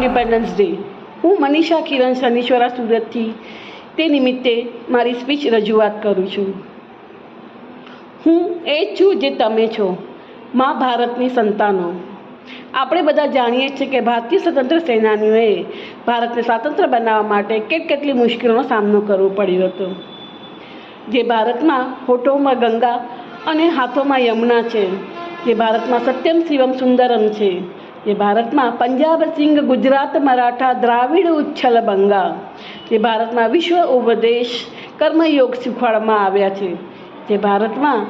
Independence day. હું મનીષા કિરણ શનીશ્વરા સુરતથી તે નિમિત્તે મારી સ્પીચ રજૂઆત કરું છું। હું એ જ છું જે તમે છો, મા ભારતની સંતાનો। આપણે બધા જાણીએ છીએ કે ભારતીય સ્વતંત્ર સેનાનીઓએ ભારતને સ્વતંત્ર બનાવવા માટે કેટલી મુશ્કેલીનો સામનો કરવો પડ્યો હતો। જે ભારતમાં હોઠોમાં ગંગા અને હાથોમાં યમુના છે, જે ભારતમાં સત્યમ શિવમ સુંદરમ છે, જે ભારતમાં પંજાબ સિંહ ગુજરાત મરાઠા દ્રાવિડ ઉચ્છલ બંગા, જે ભારતમાં વિશ્વ ઉપદેશ કર્મયોગ શીખવાડવામાં આવ્યા છે, જે ભારતમાં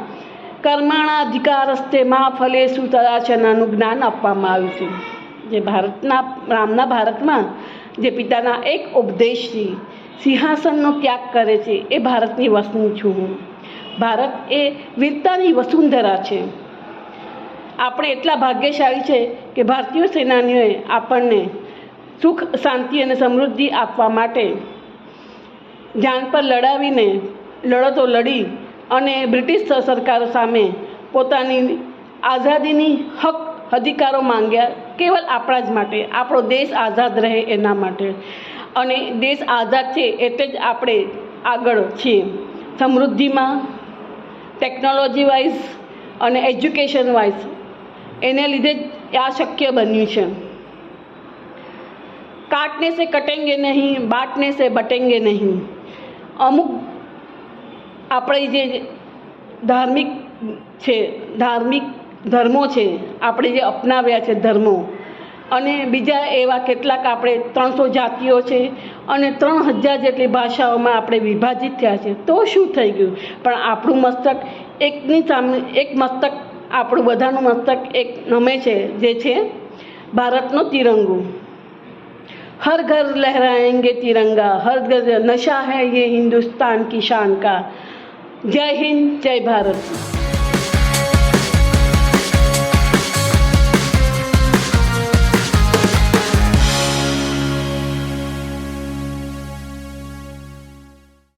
કર્મણાધિકારસ્તે મા ફલેષુ તદાચનનું જ્ઞાન આપવામાં આવ્યું છે, જે ભારતના રામના ભારતમાં જે પિતાના એક ઉપદેશથી સિંહાસનનો ત્યાગ કરે છે, એ ભારતની વતની છું હું। ભારત એ વીરતાની વસુંધરા છે। આપણે એટલા ભાગ્યશાળી છે કે ભારતીય સેનાનીઓએ આપણને સુખ શાંતિ અને સમૃદ્ધિ આપવા માટે જાન પર લડાવીને લડતો લડી અને બ્રિટિશ સરકારો સામે પોતાની આઝાદીની હક અધિકારો માંગ્યા, કેવલ આપણા જ માટે, આપણો દેશ આઝાદ રહે એના માટે। અને દેશ આઝાદ છે એટલે જ આપણે આગળ છીએ, સમૃદ્ધિમાં, ટેકનોલોજી વાઇઝ અને એજ્યુકેશન વાઇઝ। એને લીધે જ આ શક્ય બન્યું છે। કાટને સે કટેંગે નહીં, બાટને સે બટેંગે નહીં। અમુક આપણે જે ધાર્મિક ધર્મો છે, આપણે જે અપનાવ્યા છે ધર્મો, અને બીજા એવા કેટલાક આપણે 300 જાતિઓ છે અને 3000 જેટલી ભાષાઓમાં આપણે વિભાજિત થયા છે, તો શું થઈ ગયું? પણ આપણું મસ્તક એકની સામે એક મસ્તક, આપણું બધાનું મસ્તક એક નમે છે, જે છે ભારતનો તિરંગો। હર ઘર લહેરાએંગે તિરંગા, હર ઘર નશા હૈ ये हिंदुस्तान की शान का। जय हिंद, जय भारत।